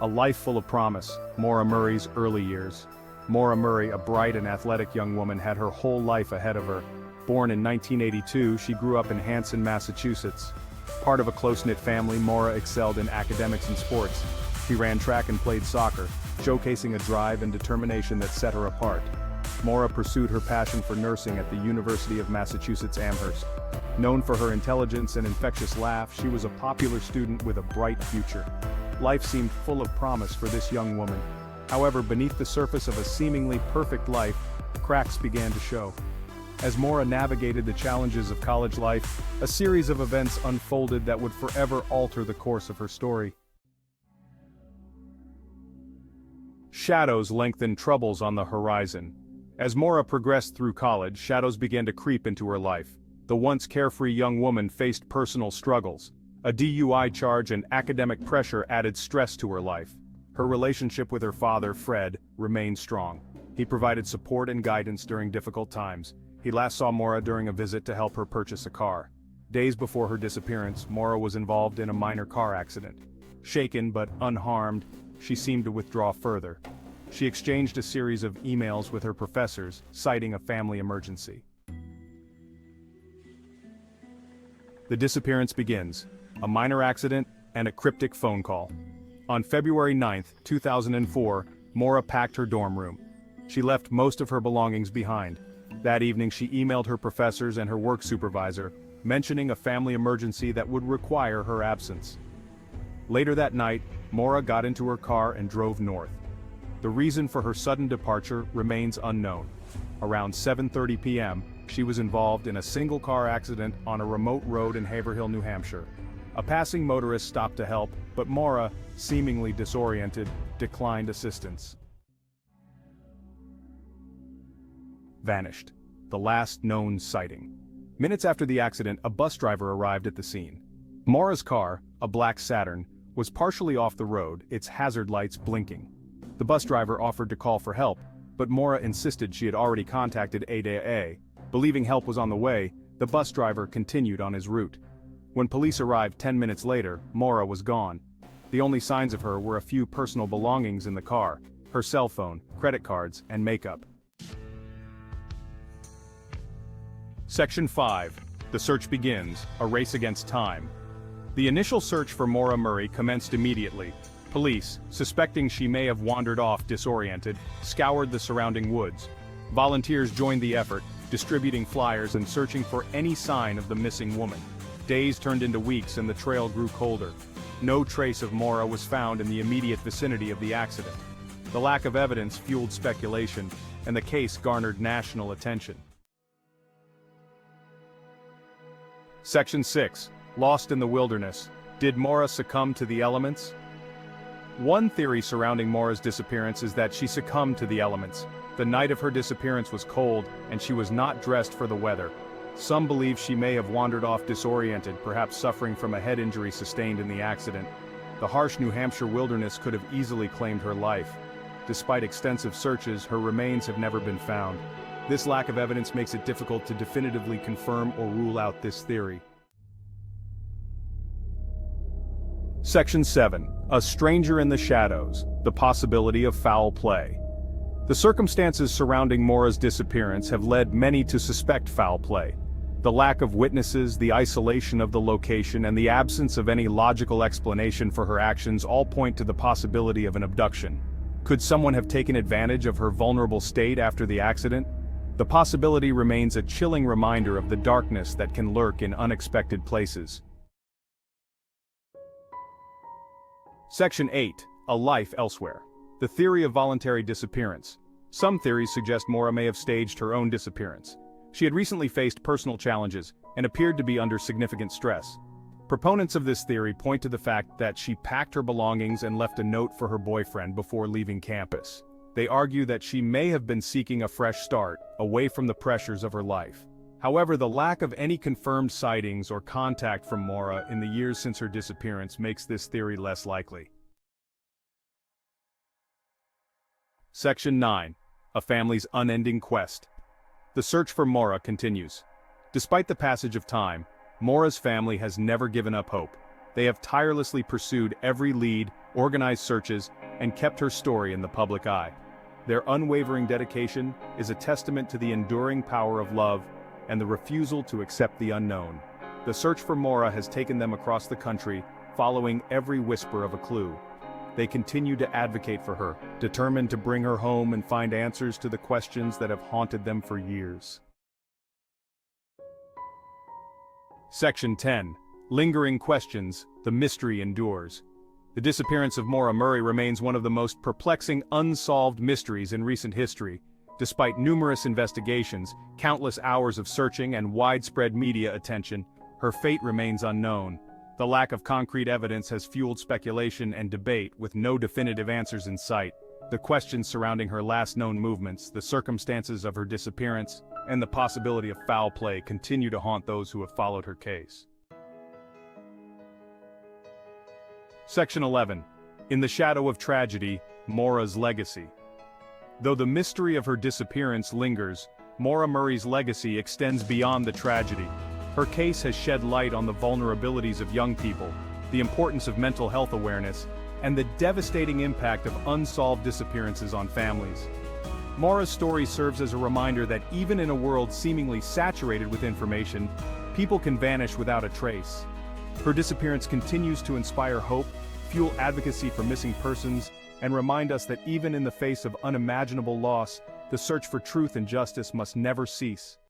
A life full of promise, Maura Murray's early years. Maura Murray, a bright and athletic young woman, had her whole life ahead of her. Born in 1982, she grew up in Hanson, Massachusetts. Part of a close-knit family, Maura excelled in academics and sports. She ran track and played soccer, showcasing a drive and determination that set her apart. Maura pursued her passion for nursing at the University of Massachusetts Amherst. Known for her intelligence and infectious laugh, she was a popular student with a bright future. Life seemed full of promise for this young woman. However, beneath the surface of a seemingly perfect life, cracks began to show. As Maura navigated the challenges of college life, a series of events unfolded that would forever alter the course of her story. Shadows lengthened, troubles on the horizon. As Maura progressed through college, shadows began to creep into her life. The once carefree young woman faced personal struggles. A DUI charge and academic pressure added stress to her life. Her relationship with her father, Fred, remained strong. He provided support and guidance during difficult times. He last saw Maura during a visit to help her purchase a car. Days before her disappearance, Maura was involved in a minor car accident. Shaken but unharmed, she seemed to withdraw further. She exchanged a series of emails with her professors, citing a family emergency. The disappearance begins. A minor accident and a cryptic phone call. On February 9, 2004, Maura packed her dorm room. She left most of her belongings behind. That evening she emailed her professors and her work supervisor, mentioning a family emergency that would require her absence. Later that night, Maura got into her car and drove north. The reason for her sudden departure remains unknown. Around 7:30 p.m., she was involved in a single-car accident on a remote road in Haverhill, New Hampshire. A passing motorist stopped to help, but Maura, seemingly disoriented, declined assistance. Vanished. The last known sighting. Minutes after the accident, a bus driver arrived at the scene. Maura's car, a black Saturn, was partially off the road, its hazard lights blinking. The bus driver offered to call for help, but Maura insisted she had already contacted 8AA. Believing help was on the way, the bus driver continued on his route. When police arrived 10 minutes later, Maura was gone. The only signs of her were a few personal belongings in the car, her cell phone, credit cards, and makeup. Section 5. The search begins, a race against time. The initial search for Maura Murray commenced immediately. Police, suspecting she may have wandered off disoriented, scoured the surrounding woods. Volunteers joined the effort, distributing flyers and searching for any sign of the missing woman. Days turned into weeks and the trail grew colder. No trace of Maura was found in the immediate vicinity of the accident. The lack of evidence fueled speculation, and the case garnered national attention. Section 6. Lost in the wilderness. Did Maura succumb to the elements? One theory surrounding Maura's disappearance is that she succumbed to the elements. The night of her disappearance was cold, and she was not dressed for the weather. Some believe she may have wandered off disoriented, perhaps suffering from a head injury sustained in the accident. The harsh New Hampshire wilderness could have easily claimed her life. Despite extensive searches, her remains have never been found. This lack of evidence makes it difficult to definitively confirm or rule out this theory. Section 7. A stranger in the shadows. The possibility of foul play. The circumstances surrounding Maura's disappearance have led many to suspect foul play. The lack of witnesses, the isolation of the location, and the absence of any logical explanation for her actions all point to the possibility of an abduction. Could someone have taken advantage of her vulnerable state after the accident? The possibility remains a chilling reminder of the darkness that can lurk in unexpected places. Section 8. A life elsewhere. The theory of voluntary disappearance. Some theories suggest Maura may have staged her own disappearance. She had recently faced personal challenges and appeared to be under significant stress. Proponents of this theory point to the fact that she packed her belongings and left a note for her boyfriend before leaving campus. They argue that she may have been seeking a fresh start, away from the pressures of her life. However, the lack of any confirmed sightings or contact from Maura in the years since her disappearance makes this theory less likely. Section 9. A family's unending quest. The search for Maura continues. Despite the passage of time, Maura's family has never given up hope. They have tirelessly pursued every lead, organized searches, and kept her story in the public eye. Their unwavering dedication is a testament to the enduring power of love and the refusal to accept the unknown. The search for Maura has taken them across the country, following every whisper of a clue. They continue to advocate for her, determined to bring her home and find answers to the questions that have haunted them for years. Section 10. Lingering questions, the mystery endures. The disappearance of Maura Murray remains one of the most perplexing unsolved mysteries in recent history. Despite numerous investigations, countless hours of searching, and widespread media attention, her fate remains unknown. The lack of concrete evidence has fueled speculation and debate, with no definitive answers in sight. The questions surrounding her last known movements, the circumstances of her disappearance, and the possibility of foul play continue to haunt those who have followed her case. Section 11. In the shadow of tragedy, Maura's legacy. Though the mystery of her disappearance lingers, Maura Murray's legacy extends beyond the tragedy. Her case has shed light on the vulnerabilities of young people, the importance of mental health awareness, and the devastating impact of unsolved disappearances on families. Maura's story serves as a reminder that even in a world seemingly saturated with information, people can vanish without a trace. Her disappearance continues to inspire hope, fuel advocacy for missing persons, and remind us that even in the face of unimaginable loss, the search for truth and justice must never cease.